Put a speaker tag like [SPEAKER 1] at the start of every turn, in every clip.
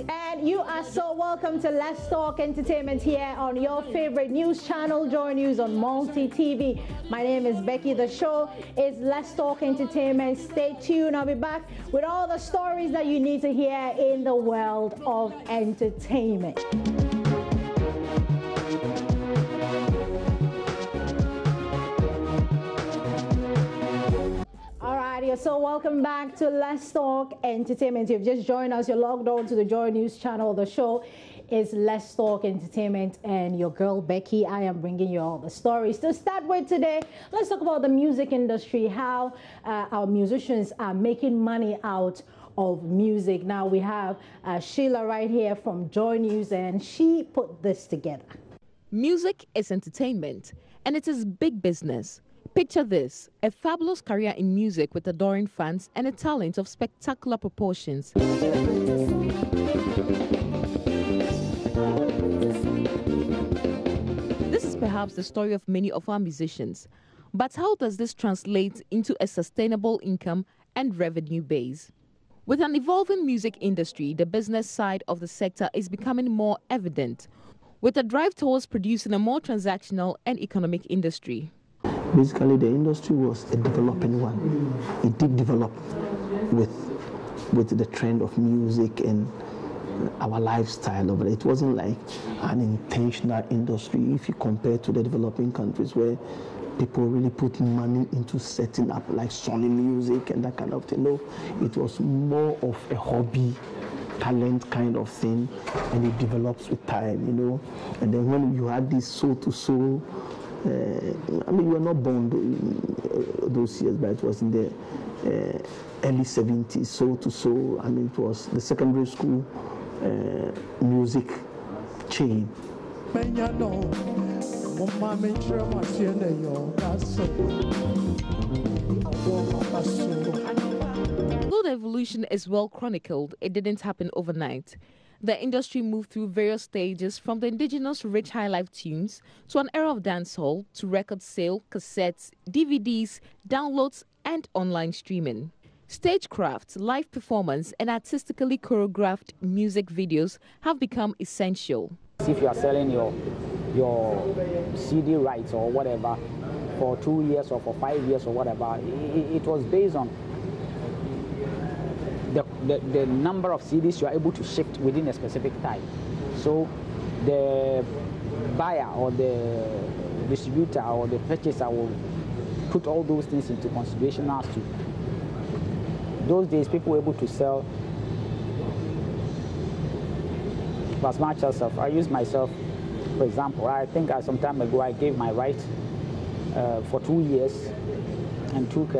[SPEAKER 1] And you are so welcome to Let's Talk Entertainment here on your favorite news channel, Joy News on Multi TV. My name is Becky. The show is Let's Talk Entertainment. Stay tuned. I'll be back with all the stories that you need to hear in the world of entertainment. So welcome back to Let's Talk Entertainment. If you've just joined us, you're logged on to the Joy News channel. The show is Let's Talk Entertainment, and your girl Becky, I am bringing you all the stories. To start with today, let's talk about the music industry, how our musicians are making money out of music. Now we have Sheila right here from Joy News, and she put this together.
[SPEAKER 2] Music is entertainment, and it is big business. Picture this, a fabulous career in music with adoring fans and a talent of spectacular proportions. This is perhaps the story of many of our musicians. But how does this translate into a sustainable income and revenue base? With an evolving music industry, the business side of the sector is becoming more evident, with a drive towards producing a more transactional and economic industry.
[SPEAKER 3] Basically, the industry was a developing one. It did develop with the trend of music and our lifestyle of it. It wasn't like an intentional industry if you compare to the developing countries where people really put money into setting up like Sony music and that kind of thing. No, it was more of a hobby, talent kind of thing, and it develops with time, you know. And then when you had this soul to soul, I mean, you were not born those years, but it was in the early 70s, soul to soul. I mean, it was the secondary school music chain.
[SPEAKER 2] Though the evolution is well chronicled, it didn't happen overnight. The industry moved through various stages, from the indigenous rich high-life tunes to an era of dancehall to record sale, cassettes, DVDs, downloads, and online streaming. Stagecraft, live performance, and artistically choreographed music videos have become essential.
[SPEAKER 4] If you are selling your CD rights or whatever for 2 years or for 5 years or whatever, it was based on the number of CDs you are able to shift within a specific time. So the buyer or the distributor or the purchaser will put all those things into consideration as to those days people were able to sell as much as I use myself, for example. I think some time ago I gave my right for 2 years and took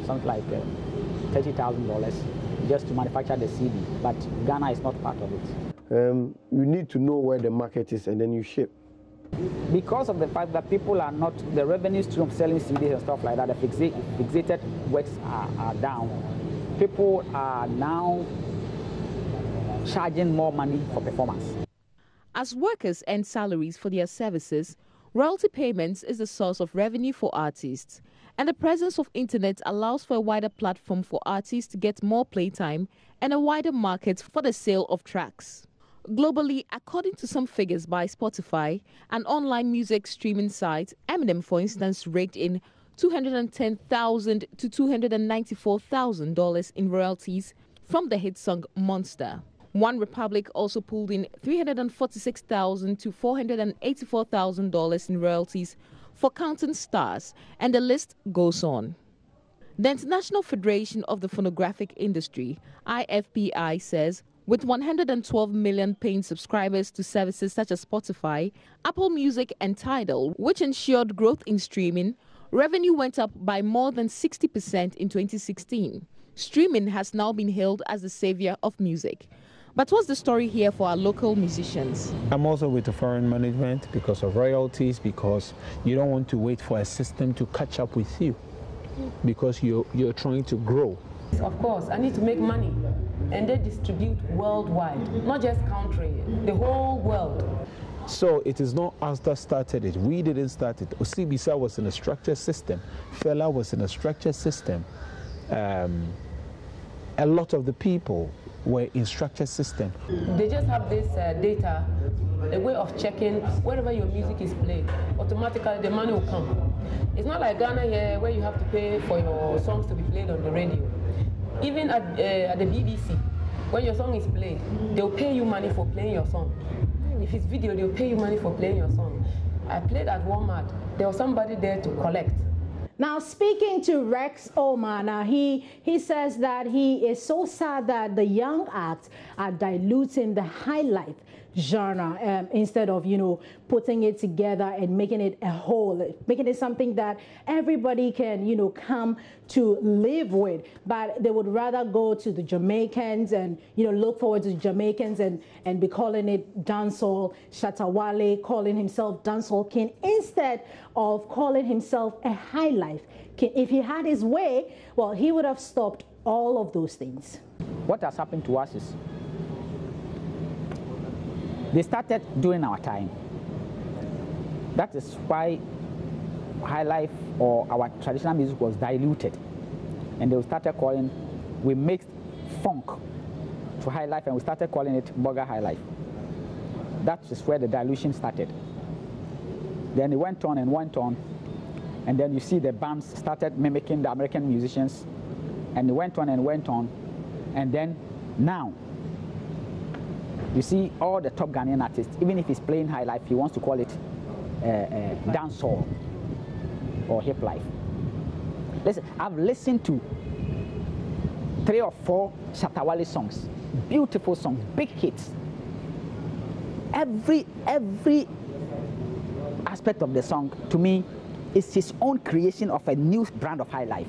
[SPEAKER 4] something like $30,000 just to manufacture the CD, but Ghana is not part of it.
[SPEAKER 3] You need to know where the market is and then you ship.
[SPEAKER 4] Because of the fact that people are not, the revenue stream of selling CDs and stuff like that, the fixated works are down. People are now charging more money for performance.
[SPEAKER 2] As workers earn salaries for their services, royalty payments is the source of revenue for artists. And the presence of internet allows for a wider platform for artists to get more playtime and a wider market for the sale of tracks. Globally, according to some figures by Spotify, an online music streaming site, Eminem, for instance, raked in $210,000 to $294,000 in royalties from the hit song Monster. One Republic also pulled in $346,000 to $484,000 in royalties for Counting Stars, and the list goes on. The International Federation of the Phonographic Industry, IFPI, says with 112 million paying subscribers to services such as Spotify, Apple Music and Tidal, which ensured growth in streaming, revenue went up by more than 60% in 2016. Streaming has now been hailed as the savior of music. But what's the story here for our local musicians?
[SPEAKER 5] I'm also with the foreign management because of royalties, because you don't want to wait for a system to catch up with you, because you're trying to grow.
[SPEAKER 6] Of course, I need to make money, and they distribute worldwide, not just country, the whole world.
[SPEAKER 5] So it is not us that started it. We didn't start it. Osibisa was in a structured system. Fela was in a structured system. A lot of the people were in structured system.
[SPEAKER 6] They just have this data, a way of checking wherever your music is played. Automatically, the money will come. It's not like Ghana here, where you have to pay for your songs to be played on the radio. Even at the BBC, when your song is played, they'll pay you money for playing your song. If it's video, they'll pay you money for playing your song. I played at Walmart. There was somebody there to collect.
[SPEAKER 1] Now, speaking to Rex Omana, he says that he is so sad that the young acts are diluting the high life genre instead of, putting it together and making it a whole, making it something that everybody can, come to live with. But they would rather go to the Jamaicans and, look forward to the Jamaicans and be calling it dancehall, Shatawale, calling himself dancehall king, instead of calling himself a high life king. If he had his way, well, he would have stopped all of those things.
[SPEAKER 4] What has happened to us is they started during our time. That is why high life or our traditional music was diluted. And they started calling, we mixed funk to high life and we started calling it burger high life. That is where the dilution started. Then it went on and went on. And then you see the bands started mimicking the American musicians. And it went on and went on. And then now, you see all the top Ghanaian artists, even if he's playing high life, he wants to call it dancehall or hip life. Listen, I've listened to 3 or 4 Shatawale songs, beautiful songs, big hits. Every aspect of the song, to me, is his own creation of a new brand of high life,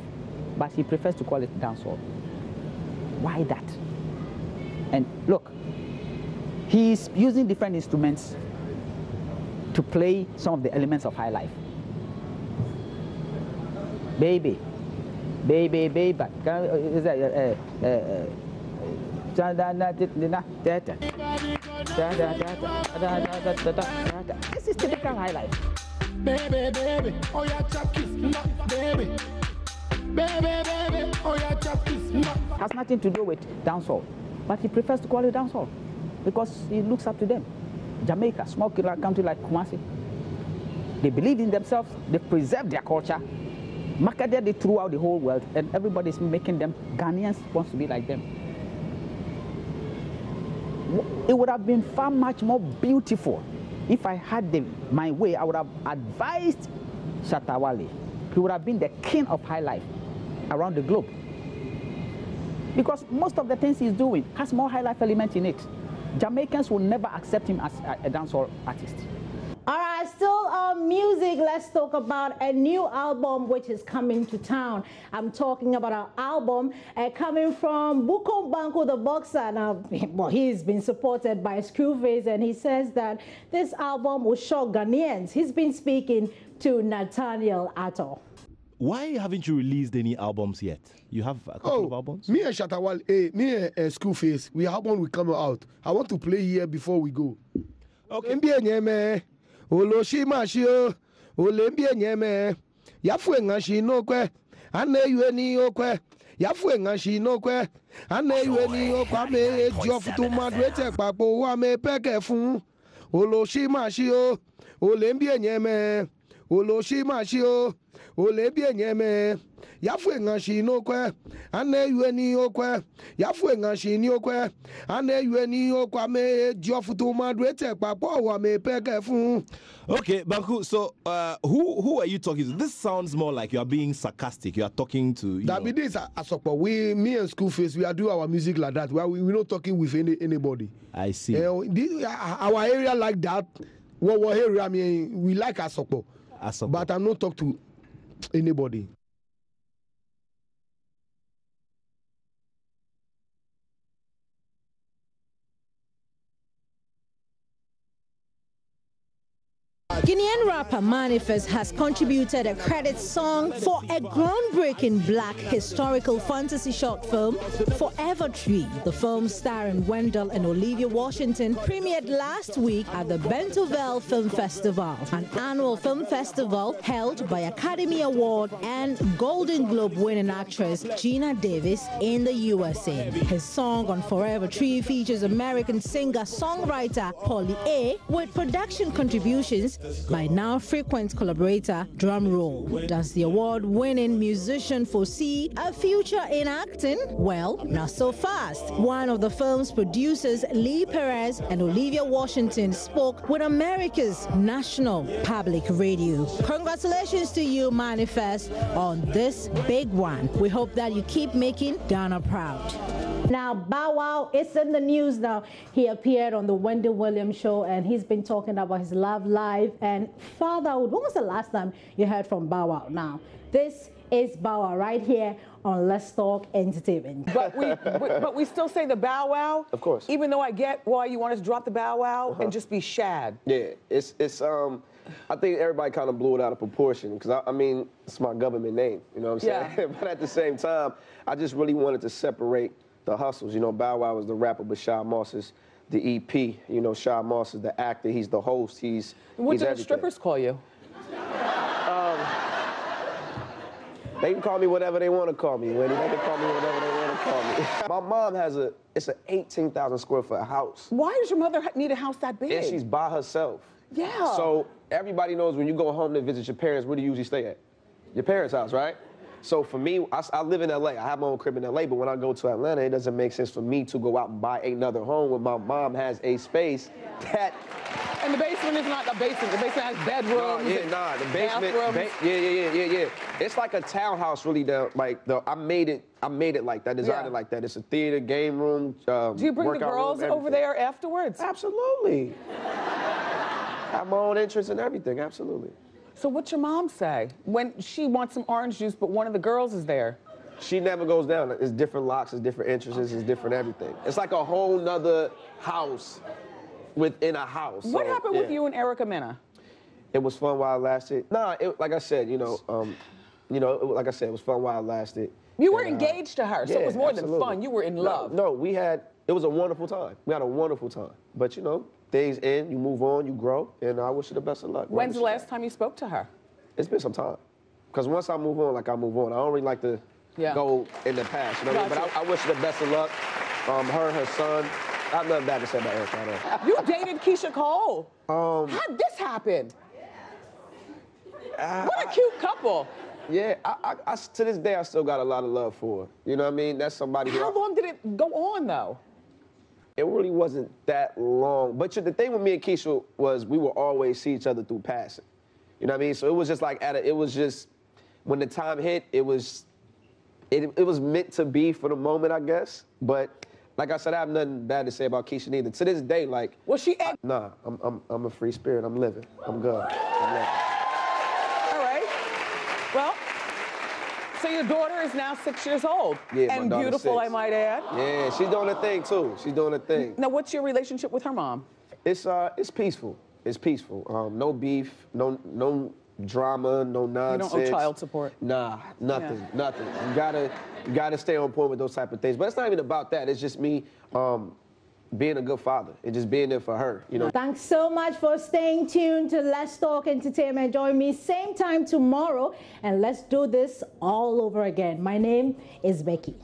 [SPEAKER 4] but he prefers to call it dancehall. Why that? And look, he's using different instruments to play some of the elements of high life. Baby, baby, baby. Is that this is typical high life.
[SPEAKER 7] Baby, baby, oh yeah, chop kiss, baby. Baby, baby, oh yeah, chop kiss.
[SPEAKER 4] Has nothing to do with dancehall, but he prefers to call it dancehall because he looks up to them. Jamaica, small country like Kumasi, they believe in themselves, they preserve their culture, marketed it throughout the whole world, and everybody is making them, Ghanaians wants to be like them. It would have been far much more beautiful if I had my way. I would have advised Shatawale. He would have been the king of high life around the globe. Because most of the things he's doing has more high life element in it. Jamaicans will never accept him as a dancehall artist.
[SPEAKER 1] All right, still on music, let's talk about a new album which is coming to town. I'm talking about an album coming from Bukom Banku, the boxer. Now, well, he's been supported by Screwface, and he says that this album will shock Ghanaians. He's been speaking to Nathaniel Atto.
[SPEAKER 8] Why haven't you released any albums yet? You have a couple of albums?
[SPEAKER 7] Me and Shatawale, me and Screwface, we album will come out. I want to play here before we go.
[SPEAKER 8] Okay.
[SPEAKER 7] Oloshimashio, Olembia Nyeme, Yafuengashi no que, Ane Yueni Oque, Yafuengashi no que, Ane Yueni Oquame, Jofutu Madrete, Papo, Wame Peke Fun, Oloshimashio, Olembia Nyeme, Oloshimashio, Olembia Nyeme, Yafuengashi no que, Ane Yueni Oque, Yafuengashi no que, Ane Yueni Oquame, Jofutu Madrete, Papo, Wame Peke Fun.
[SPEAKER 8] Okay, Banku, so who are you talking to? This sounds more like you are being sarcastic. You are talking to...
[SPEAKER 7] That be this, Asopo. Me and Screwface, we are doing our music like that. We're not talking with anybody.
[SPEAKER 8] I see.
[SPEAKER 7] Our area like that, what area, I mean, we like Asopo. But I'm not talking to anybody.
[SPEAKER 9] Guinean
[SPEAKER 1] rapper Manifest has contributed a credit song for a groundbreaking black historical fantasy short film, Forever Tree. The film, starring Wendell and Olivia Washington, premiered last week at the Bentonville Film Festival, an annual film festival held by Academy Award and Golden Globe winning actress Gina Davis in the USA. His song on Forever Tree features American singer-songwriter Polly A, with production contributions by now frequent collaborator Drumroll. Does the award-winning musician foresee a future in acting? Well, not so fast. One of the film's producers, Lee Perez and Olivia Washington, spoke with America's national public radio. Congratulations to you, Manifest, on this big one. We hope that you keep making Ghana proud. Now, Bow Wow is in the news now. He appeared on the Wendy Williams show, and he's been talking about his love life and fatherhood. When was the last time you heard from Bow Wow? Now, this is Bow Wow right here on Let's Talk Entertainment.
[SPEAKER 9] But we still say the Bow Wow.
[SPEAKER 10] Of course.
[SPEAKER 9] Even though I get why you want us to drop the Bow Wow and just be Shad.
[SPEAKER 10] Yeah, it's I think everybody kind of blew it out of proportion because I mean, it's my government name, you know what I'm saying?
[SPEAKER 9] Yeah.
[SPEAKER 10] But at the same time, I just really wanted to separate the hustles. You know, Bow Wow is the rapper, but Shad Moss is the EP. You know, Shad Moss is the actor. He's the host. He's
[SPEAKER 9] What do the
[SPEAKER 10] everything.
[SPEAKER 9] strippers call you?
[SPEAKER 10] They can call me whatever they want to call me, Wendy. They can call me whatever they want to call me. My mom has it's an 18,000 square foot house.
[SPEAKER 9] Why does your mother need a house that big?
[SPEAKER 10] And she's by herself.
[SPEAKER 9] Yeah.
[SPEAKER 10] So everybody knows when you go home to visit your parents, where do you usually stay at? Your parents' house, right? So for me, I live in LA. I have my own crib in LA, but when I go to Atlanta, it doesn't make sense for me to go out and buy another home when my mom has a space that...
[SPEAKER 9] And the basement is not a basement. The basement has bedrooms.
[SPEAKER 10] The basement. Yeah. It's like a townhouse, really. I made it like that. Designed it like that. It's a theater, game room.
[SPEAKER 9] Do you bring the girls
[SPEAKER 10] room,
[SPEAKER 9] over there afterwards?
[SPEAKER 10] Absolutely. Have my own entrance and everything. Absolutely.
[SPEAKER 9] So what's your mom say when she wants some orange juice, but one of the girls is there?
[SPEAKER 10] She never goes down. It's different locks, it's different entrances, it's different everything. It's like a whole nother house within a house.
[SPEAKER 9] What happened with you and Erica Mena?
[SPEAKER 10] It was fun while it lasted. Nah, like I said, like I said, it was fun while it lasted.
[SPEAKER 9] You were engaged to her, so it was more than
[SPEAKER 10] absolutely.
[SPEAKER 9] fun. You were in love.
[SPEAKER 10] No, it was a wonderful time. We had a wonderful time. But days in, you move on, you grow, and I wish you the best of luck.
[SPEAKER 9] When's the last time you spoke to her?
[SPEAKER 10] It's been some time. Because once I move on, I move on. I don't really like to go in the past, you know what I mean? But I wish her the best of luck. Her son. I have nothing bad to say about Erica.
[SPEAKER 9] You dated Keisha Cole. How'd this happen? What a cute couple.
[SPEAKER 10] Yeah, I to this day, I still got a lot of love for her. You know what I mean? That's somebody
[SPEAKER 9] How long did it go on, though?
[SPEAKER 10] It really wasn't that long. But the thing with me and Keisha was we would always see each other through passing. You know what I mean? So it was just like, it was just, when the time hit, it was meant to be for the moment, I guess. But like I said, I have nothing bad to say about Keisha neither. To this day, like...
[SPEAKER 9] Was she...
[SPEAKER 10] Nah, I'm a free spirit. I'm living. I'm good. I'm living.
[SPEAKER 9] All right. Well, so your daughter is now 6 years old.
[SPEAKER 10] Yeah,
[SPEAKER 9] and beautiful, 6. I might add.
[SPEAKER 10] Yeah, she's doing her thing, too. She's doing her thing.
[SPEAKER 9] Now, what's your relationship with her mom?
[SPEAKER 10] It's peaceful. It's peaceful. No beef, no drama, no nonsense.
[SPEAKER 9] You don't owe child support?
[SPEAKER 10] Nah, nothing. You gotta stay on point with those type of things. But it's not even about that. It's just me being a good father and just being there for her,
[SPEAKER 1] Thanks so much for staying tuned to Let's Talk Entertainment. Join me same time tomorrow, and let's do this all over again. My name is Becky.